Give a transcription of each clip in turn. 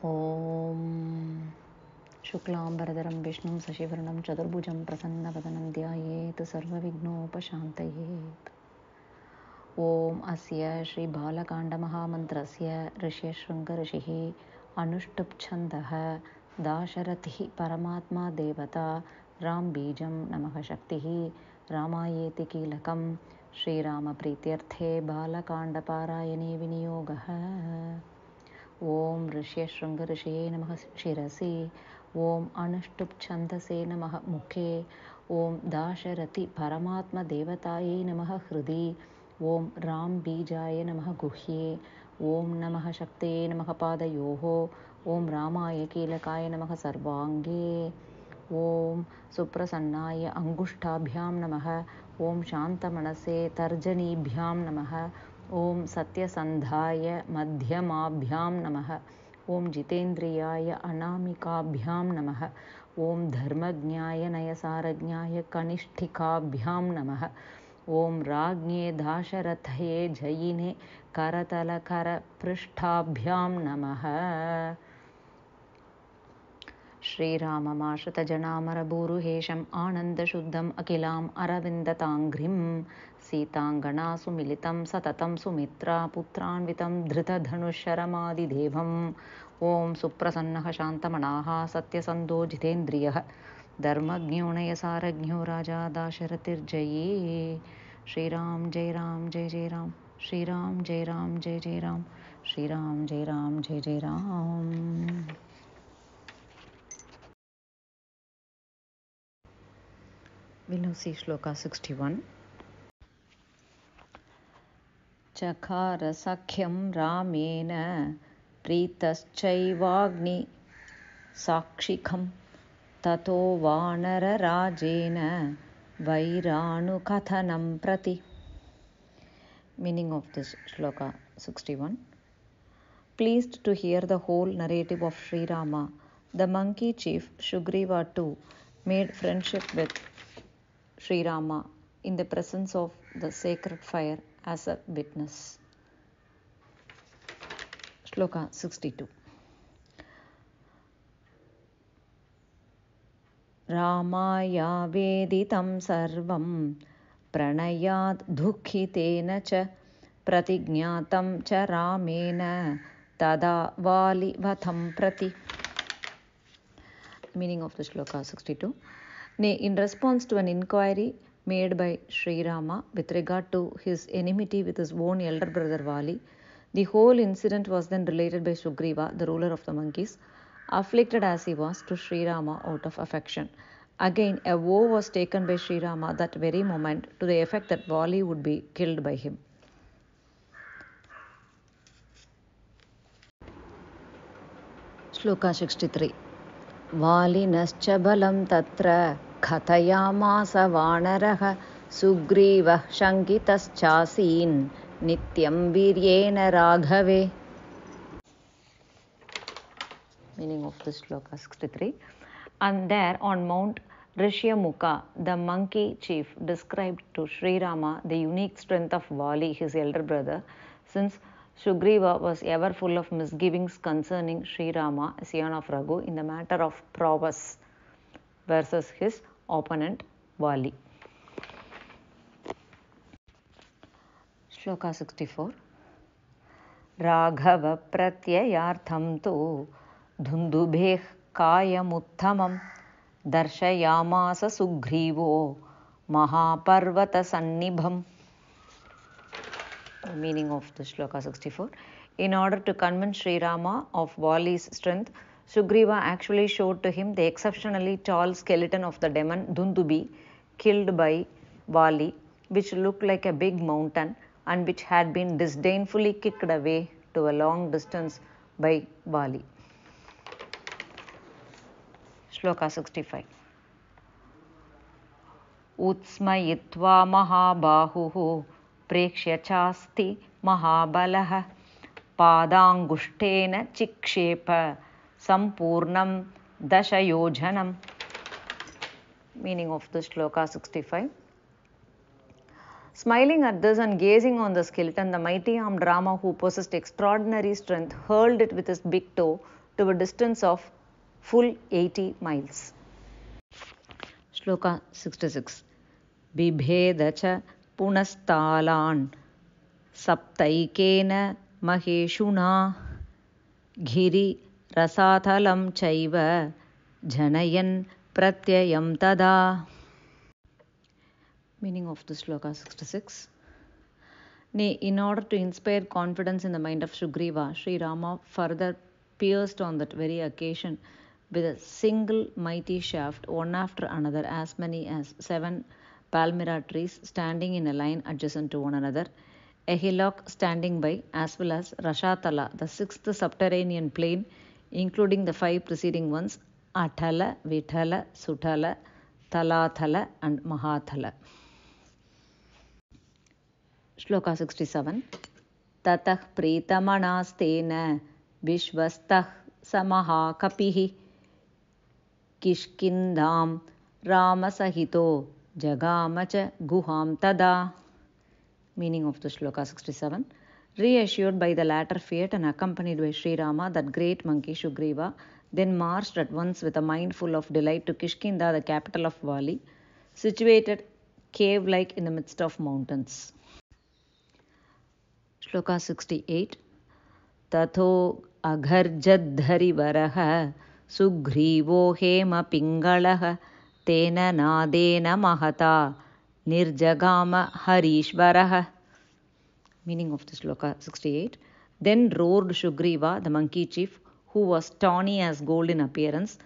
ॐ शुक्लाम्बरधरं विष्णुं शशिवर्णं चतुर्भुजं प्रसन्नवदनं ध्यायेत् सर्वविघ्नोपशान्तये। ॐ अस्य श्रीबालकाण्डमहामन्त्रस्य ऋष्यशृङ्गऋषिः अनुष्टुप्छन्दः दाशरथिः परमात्मा देवता रामबीजं नमः शक्तिः रामायेति कीलकं श्रीरामप्रीत्यर्थे बालकाण्डपारायणे विनियोगः। ॐ ऋष्यशृङ्गऋषये नमः शिरसि, ॐ अनुष्टुप्छन्दसे नमः मुखे, ॐ दाशरथि परमात्मदेवतायै नमः हृदि, ॐ रामबीजाय नमः गुह्ये, ॐ नमः शक्तये नमः पादयोः, ॐ रामाय कीलकाय नमः सर्वाङ्गे, ॐ सुप्रसन्नाय अङ्गुष्ठाभ्यां नमः, ॐ शान्तमनसे तर्जनीभ्यां नमः, ॐ सत्यसन्धाय मध्यमाभ्यां नमः, ॐ जितेन्द्रियाय अनामिकाभ्यां नमः, ॐ धर्मज्ञाय नयसारज्ञाय कनिष्ठिकाभ्यां नमः, ॐ राज्ञे दाशरथये जयिने करतलकरपृष्ठाभ्यां नमः। श्रीराममाश्रितजनामरभूरुहेशम् आनन्दशुद्धम् अखिलाम् अरविन्दताङ्घ्रिं सीताङ्गनासुमिलितं सततं सुमित्रा पुत्रान्वितं धृतधनुःशरमादिदेवम्। ॐ सुप्रसन्नः शान्तमनाः सत्यसन्धो जितेन्द्रियः धर्मज्ञो नयसारज्ञो राजा दाशरथिर्जयी। श्रीराम जय राम जय जय राम, श्रीराम जय राम जय जय राम, श्रीराम जय राम जय जय Ram. We'll now see Shloka 61. चकार सख्यं रामेण प्रीतश्चैवाग्नि साक्षिकं ततो वानरराजेन वैराणुकथनं प्रति. Meaning of this Shloka 61. Pleased to hear the whole narrative of Sri Rama, the monkey chief Sugriva too made friendship with Sri Rama in the presence of the sacred fire as a witness. Shloka 62. Ramaya veditam sarvam pranayad dukhitena cha pratignatam cha ramena tada valivatham prati. Meaning of the Shloka 62. In response to an inquiry made by Sri Rama with regard to his enmity with his own elder brother Vali, the whole incident was then related by Sugriva, the ruler of the monkeys, afflicted as he was to Sri Rama out of affection. Again, a vow was taken by Sri Rama that very moment to the effect that Vali would be killed by him. Shloka 63. वालिनश्च बलं तत्र कथयामास वानरः सुग्रीवः शङ्कितश्चासीन् नित्यं वीर्येण राघवे. Meaning of this Shloka 63. And there on Mount Rishyamukha, the monkey chief described to Sri Rama the unique strength of Vali, his elder brother, since Sugriva was ever full of misgivings concerning Sri Rama, a son of Raghu, in the matter of prowess versus his opponent Vali. Shloka 64. Raghava pratyayartham tu dhundubheh kayamuttamam darshayamasa sugrivo mahaparvata sannibham. Meaning of the Shloka 64. In order to convince Sri Rama of Vali's strength, Sugriva actually showed to him the exceptionally tall skeleton of the demon Dundubi, killed by Vali, which looked like a big mountain and which had been disdainfully kicked away to a long distance by Vali. Shloka 65. Utsmayitva mahabahuhu प्रेक्ष्य चास्ति महाबलः पादाङ्गुष्ठेन चिक्षेप सम्पूर्णं दशयोजनम्. Meaning of the Shloka 65. Smiling at this and gazing on the skeleton, the mighty armed Rama, who possessed extraordinary strength, hurled it with his big toe to a distance of full 80 miles. Shloka 66. Bibheda cha punastalan saptaikena maheshuna ghiri rasathalam chaiva janayan pratyayam tada. Meaning of the shloka 66. Nay, in order to inspire confidence in the mind of Sugriva, Sri Rama further pierced on that very occasion with a single mighty shaft, one after another, as many as 7 palmyra trees standing in a line adjacent to one another, a hillock standing by, as well as Rashatala, the 6th subterranean plain, including the 5 preceding ones, Athala, Vithala, Suthala, Talathala and Mahathala. Shloka 67. Tatah pritamanastena vishvastah samaha kapihi kishkindam ramasahito jagamacha guham tada. Meaning of the shloka 67. Reassured by the latter fate and accompanied by Sri Rama, that great monkey Sugriva then marched at once with a mind full of delight to Kishkinda, the capital of Vali, situated cave-like in the midst of mountains. Shloka 68. Tatho agharjadhari varaha sugrivo hema pingalah tena nadena mahata nirjagama harishvarah. Meaning of the shloka 68. Then roared Sugriva, the monkey chief, who was tawny as gold in appearance,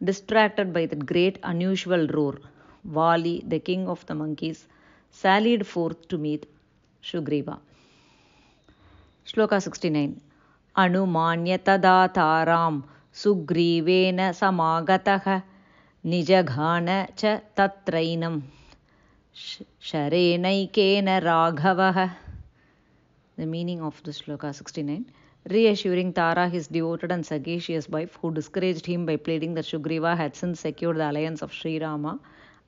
distracted by that great unusual roar. Vali, the king of the monkeys, sallied forth to meet Sugriva. Shloka 69. Anumanya tada taram sugrivena samagatah nijaghana cha tatrainam sharenaikena raghavah. The meaning of the shloka 69. Reassuring Tara, his devoted and sagacious wife, who discouraged him by pleading that Sugriva had since secured the alliance of Sri Rama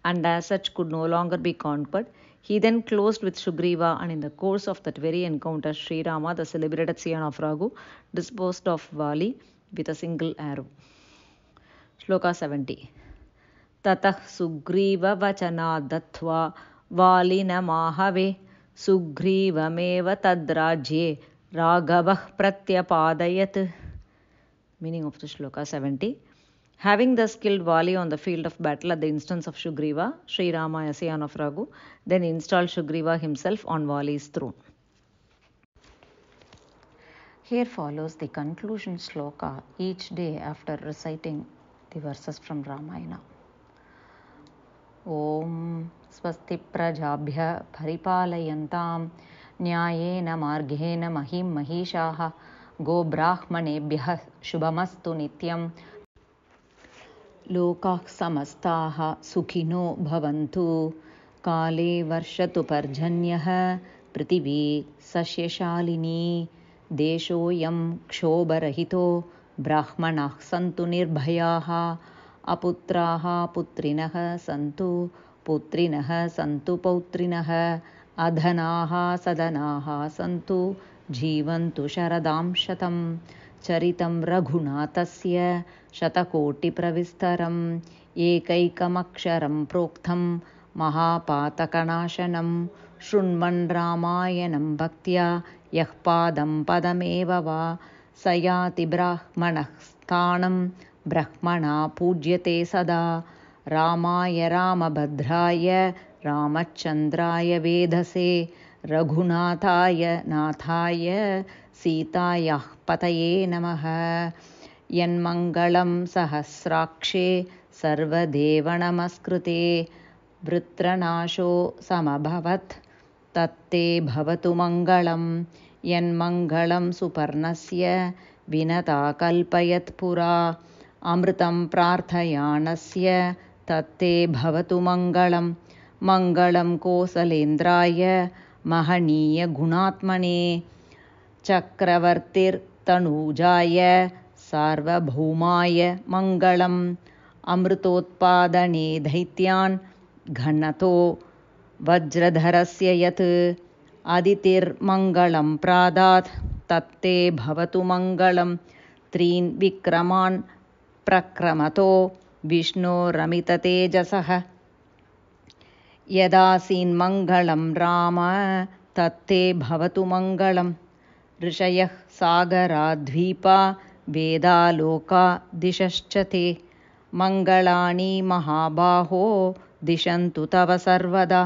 and as such could no longer be conquered, he then closed with Sugriva, and in the course of that very encounter, Sri Rama, the celebrated scion of Raghu, disposed of Vali with a single arrow. Shloka 70. Tatah Sugriva vachana dattva Valina mahave Sugrivameva tadrajye Raghavah pratyapadayat. Meaning of the shloka 70. Having thus killed Vali on the field of battle at the instance of Sugriva, Sri Rama, a scion of Raghu, then installed Sugriva himself on Vali's throne. Here follows the conclusion shloka each day after reciting the verses from Ramayana. Om Swasti Prajabhya Paripalayantam Nyayena Marghena Mahim Mahishaha Go Brahmanebhyah Shubhamastu Nityam Lokah Samastaha Sukhino Bhavantu Kale Varshatu Parjanyah Prithvi Sasyashalini Deshoyam Kshobarahito Brahmanah Santu Nirbhayaha Aputraha Putrinah Santu Putrinah Santu Pautrinah Adhanaha Sadanaha Santu Jivantu Sharadam Shatam Charitam Raghunathasya Shatakoti Pravistaram Ekaikamaksharam Proktham Mahapatakanashanam Shrunvan Ramayanam Bhaktya Yahpadam Padameva Va Sayati Brahmanah Sthanam Brahmana Pujyate Sada Ramaya Ramabhadraya Ramachandraya Vedase Raghunathaya Nathaya Sitayah Pataye Namaha Yanmangalam Sahasrakshe Sarvadeva Namaskrute Vritranasho Samabhavat Tatte Bhavatu Mangalam Yanmangalam Suparnasya Vinata Kalpayat Pura Amritam Prarthayanasya Tatte Bhavatu Mangalam Mangalam Kosalendraya Mahaniya Gunatmane Chakravartir Tanujaya Sarvabhaumaya Mangalam Amritotpadane Dhaityan Ghanato Vajradharasya Yat Aditir Mangalam Pradat Tatte Bhavatu Mangalam त्रीन् विक्रमान् प्रक्रमतो विष्णोरमिततेजसः यदासीन्मङ्गलं राम तत्ते भवतु मङ्गलम् ऋषयः सागराद्वीपा वेदालोका दिशश्च ते मङ्गलानि महाबाहो दिशन्तु तव सर्वदा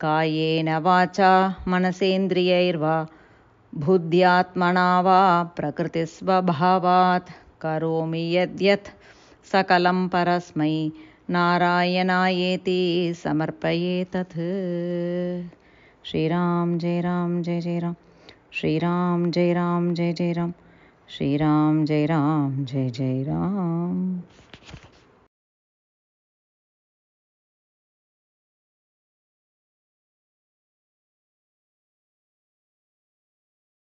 कायेन वाचा मनसेन्द्रियैर्वा बुद्ध्यात्मना वा प्रकृतिस्वभावात् करोमि यद्यत् सकलं परस्मै नारायणायेति समर्पये तत्। श्रीराम जय राम जय जय राम, श्रीराम जय राम जय जय राम, श्रीराम जय राम जय जय राम।